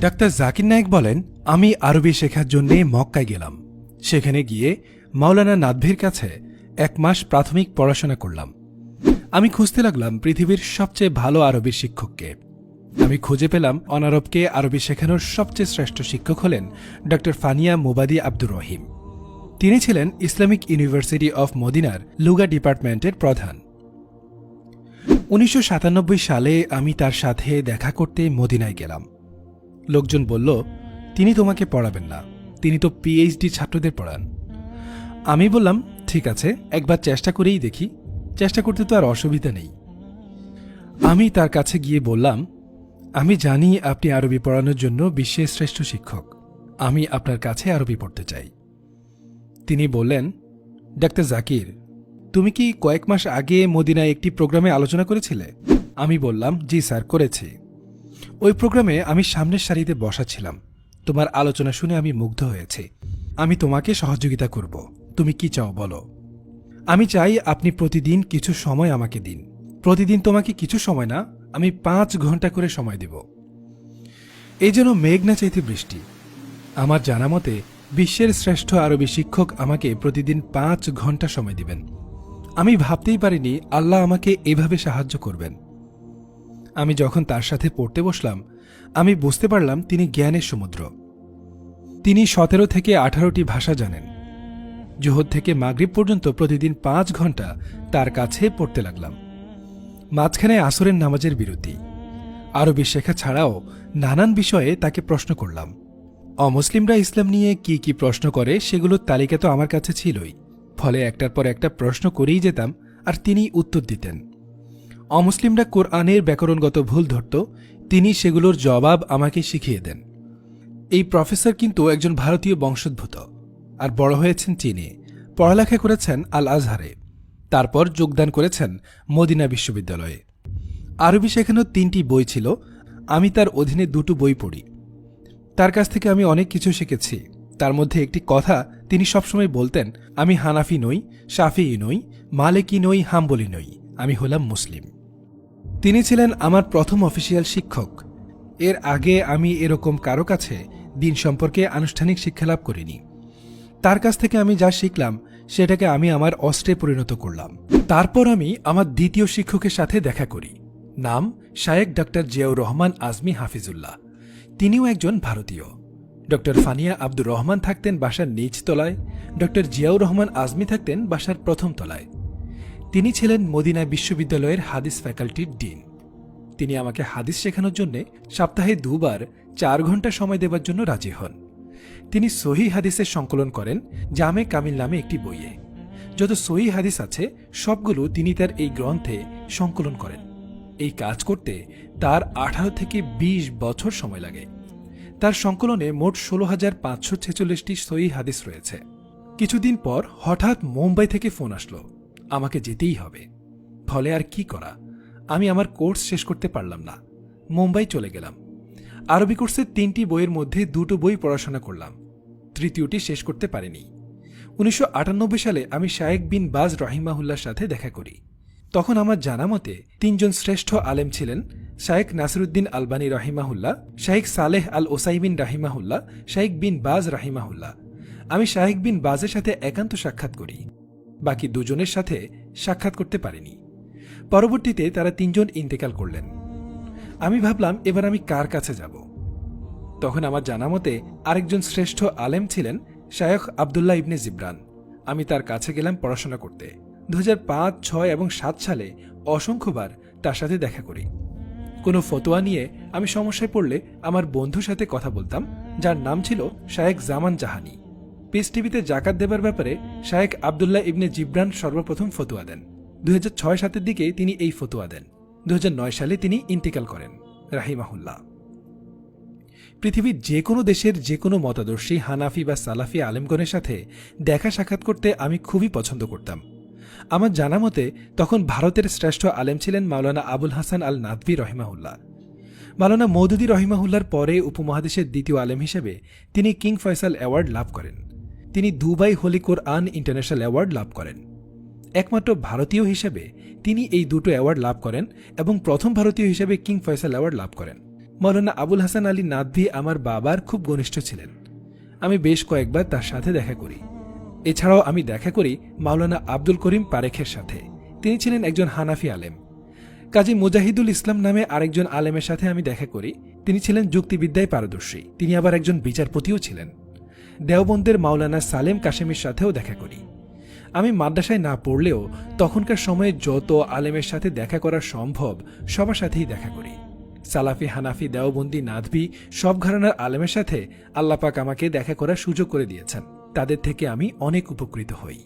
Doctor Zakir Naik বলেন, আমি আরবি শেখার জন্যে মক্কায় গেলাম। সেখানে গিয়ে মাওলানা নাদভির কাছে 1 মাস প্রাথমিক পড়াশোনা করলাম। আমি খুঁজতে লাগলাম পৃথিবীর সবচেয়ে ভালো আরবি শিক্ষককে। আমি খুঁজে পেলাম অনারবকে আরবি শেখানোর সবচেয়ে শ্রেষ্ঠ শিক্ষক হলেন ডক্টর ফানিয়া মুবাদি আব্দুর রহিম। তিনি ছিলেন ইসলামিক ইউনিভার্সিটি অফ মদিনার লুগা ডিপার্টমেন্টের প্রধান। 1997 সালে আমি তার সাথে দেখা করতে মদিনায় গেলাম। লোকজন বলল, তিনি তোমাকে পড়াবেন না, তিনি তো পিএইচডি ছাত্রদের পড়ান। আমি বললাম, ঠিক আছে, একবার চেষ্টা করেই দেখি, চেষ্টা করতে তো আর অসুবিধা নেই। আমি তার কাছে গিয়ে বললাম, আমি জানি আপনি আরবি পড়ানোর জন্য বিশ্বের শ্রেষ্ঠ শিক্ষক, আমি আপনার কাছে আরবি পড়তে চাই। তিনি বললেন, ডাক্তার জাকির, তুমি কি কয়েক মাস আগে মদিনায় একটি প্রোগ্রামে আলোচনা করেছিলে? আমি বললাম, জি স্যার, করেছি। ওই প্রোগ্রামে আমি সামনের সারিতে বসা ছিলাম। তোমার আলোচনা শুনে আমি মুগ্ধ হয়েছি। আমি তোমাকে সহযোগিতা করব, তুমি কি চাও বলো। আমি চাই আপনি প্রতিদিন কিছু সময় আমাকে দিন। প্রতিদিন তোমাকে কিছু সময় না, আমি 5 ঘন্টা করে সময় দেব। এই যেন মেঘ না চাইতে বৃষ্টি। আমার জানা মতে বিশ্বের শ্রেষ্ঠ আরবি শিক্ষক আমাকে প্রতিদিন 5 ঘন্টা সময় দিবেন। আমি ভাবতেই পারিনি আল্লাহ আমাকে এভাবে সাহায্য করবেন। আমি যখন তার সাথে পড়তে বসলাম, আমি বুঝতে পারলাম তিনি জ্ঞানের সমুদ্র। তিনি 17 থেকে 18টি ভাষা জানেন। জোহর থেকে মাগরিব পর্যন্ত প্রতিদিন 5 ঘন্টা তার কাছে পড়তে লাগলাম। মাঝখানে আসরের নামাজের বিরতি। আরবি শেখা ছাড়াও নানান বিষয়ে তাকে প্রশ্ন করলাম। অমুসলিমরা ইসলাম নিয়ে কি কি প্রশ্ন করে সেগুলোর তালিকা তো আমার কাছে ছিলই, ফলে একটার পর একটা প্রশ্ন করেই যেতাম আর তিনি উত্তর দিতেন। অমুসলিমরা কোরআনের ব্যাকরণগত ভুল ধরত, তিনি সেগুলোর জবাব আমাকে শিখিয়ে দেন। এই প্রফেসর কিন্তু একজন ভারতীয় বংশোদ্ভূত, আর বড় হয়েছেন চীনে, পড়ালেখা করেছেন আল আজহারে, তারপর যোগদান করেছেন মদিনা বিশ্ববিদ্যালয়ে। আরবি শেখানোর 3টি বই ছিল, আমি তার অধীনে 2টো বই পড়ি। তার কাছ থেকে আমি অনেক কিছু শিখেছি। তার মধ্যে একটি কথা তিনি সবসময় বলতেন, আমি হানাফি নই, শাফিঈ নই, মালিকি নই, হাম্বলি নই, আমি হলাম মুসলিম। তিনি ছিলেন আমার প্রথম অফিসিয়াল শিক্ষক। এর আগে আমি এরকম কারো কাছে দিন সম্পর্কে আনুষ্ঠানিক শিক্ষালাভ করিনি। তার কাছ থেকে আমি যা শিখলাম সেটাকে আমি আমার অস্ত্রে পরিণত করলাম। তারপর আমি আমার দ্বিতীয় শিক্ষকের সাথে দেখা করি। নাম শায়েখ ডক্টর জিয়াউর রহমান আজমি হাফিজুল্লাহ। তিনিও একজন ভারতীয়। ডক্টর ফানিয়া আব্দুর রহমান থাকতেন বাসার নিচ তলায়, ডক্টর জিয়াউর রহমান আজমি থাকতেন বাসার প্রথম তলায়। তিনি ছিলেন মদিনা বিশ্ববিদ্যালয়ের হাদিস ফ্যাকাল্টির ডিন। তিনি আমাকে হাদিস শেখানোর জন্য সপ্তাহে 2 বার 4 ঘন্টা সময় দেবার জন্য রাজি হন। তিনি সহিহ হাদিসের সংকলন করেন জামে কামিল নামে একটি বইয়ে। যত সহিহ হাদিস আছে সবগুলো তিনি তার এই গ্রন্থে সংকলন করেন। এই কাজ করতে তার 18 থেকে 20 বছর সময় লাগে। তার সংকলনে মোট 16,546টি সহিহ হাদিস রয়েছে। কিছুদিন পর হঠাৎ মুম্বাই থেকে ফোন আসলো, আমাকে যেতেই হবে। ফলে আর কি করা, আমি আমার কোর্স শেষ করতে পারলাম না। মুম্বাই চলে গেলাম। আরবি কোর্সের 3টি বইয়ের মধ্যে 2টো বই পড়াশোনা করলাম, তৃতীয়টি শেষ করতে পারিনি। 1998 সালে আমি শায়েখ বিন বাজ রহিমাহুল্লার সাথে দেখা করি। তখন আমার জানা মতে 3 জন শ্রেষ্ঠ আলেম ছিলেন, শায়েখ নাসিরুদ্দিন আলবানী রহিমাহুল্লাহ, শায়েখ সালেহ আল ওসাইমিন রহিমাহুল্লাহ, শায়েখ বিন বাজ রহিমাহুল্লাহ। আমি শায়েখ বিন বাজের সাথে একান্ত সাক্ষাৎ করি, বাকি 2 জনের সাথে সাক্ষাৎ করতে পারিনি। পরবর্তীতে তারা 3 জন ইন্তেকাল করলেন। আমি ভাবলাম এবার আমি কার কাছে যাব। তখন আমার জানা মতে আরেকজন শ্রেষ্ঠ আলেম ছিলেন শায়েখ আবদুল্লাহ ইবনে জিবরান। আমি তার কাছে গেলাম পড়াশোনা করতে। 2005, 6 এবং 7 সালে অসংখ্যবার তার সাথে দেখা করি। কোনো ফতোয়া নিয়ে আমি সমস্যায় পড়লে আমার বন্ধুর সাথে কথা বলতাম, যার নাম ছিল শায়েখ জামান জাহানি। পিস টিভিতে জাকাত দেবার ব্যাপারে শায়েখ আবদুল্লাহ ইবনে জিবরান সর্বপ্রথম ফতোয়া দেন। 2006-7 দিকে তিনি এই ফতোয়া দেন। 2009 সালে তিনি ইন্তেকাল করেন রাহিমাহুল্লাহ। পৃথিবীর যে কোনো দেশের যে কোনো মতাদর্শী হানাফি বা সালাফি আলেমগণের সাথে দেখা সাক্ষাৎ করতে আমি খুবই পছন্দ করতাম। আমার জানা মতে তখন ভারতের শ্রেষ্ঠ আলেম ছিলেন মাওলানা আবুল হাসান আল নাদভি রহিমাহুল্লাহ। মাওলানা মওদুদী রহিমাহুল্লার পরে উপমহাদেশের দ্বিতীয় আলেম হিসেবে তিনি কিং ফয়সাল অ্যাওয়ার্ড লাভ করেন। তিনি দুবাই হোলি কোরআন ইন্টারন্যাশনাল অ্যাওয়ার্ড লাভ করেন। একমাত্র ভারতীয় হিসেবে তিনি এই 2টো অ্যাওয়ার্ড লাভ করেন এবং প্রথম ভারতীয় হিসেবে কিং ফয়সাল অ্যাওয়ার্ড লাভ করেন। মৌলানা আবুল হাসান আলী নাদভী আমার বাবার খুব ঘনিষ্ঠ ছিলেন। আমি বেশ কয়েকবার তার সাথে দেখা করি। এছাড়াও আমি দেখা করি মাওলানা আব্দুল করিম পারেখের সাথে। তিনি ছিলেন একজন হানাফি আলেম। কাজী মুজাহিদুল ইসলাম নামে আরেকজন আলেমের সাথে আমি দেখা করি। তিনি ছিলেন যুক্তিবিদ্যায় পারদর্শী। তিনি আবার একজন বিচারপতিও ছিলেন। দেওবন্দের মাওলানা সালেম কাশেমের সাথেও দেখা করি। আমি মাদ্রাসায় না পড়লেও তখনকার সময়ে যত আলেমের সাথে দেখা করা সম্ভব সবার সাথেই দেখা করি। সালাফি, হানাফি, দেওবন্দি, নাদভী সব ঘরানার আলেমের সাথে আল্লাহ পাক আমাকে দেখা করার সুযোগ করে দিয়েছেন। তাদের থেকে আমি অনেক উপকৃত হই।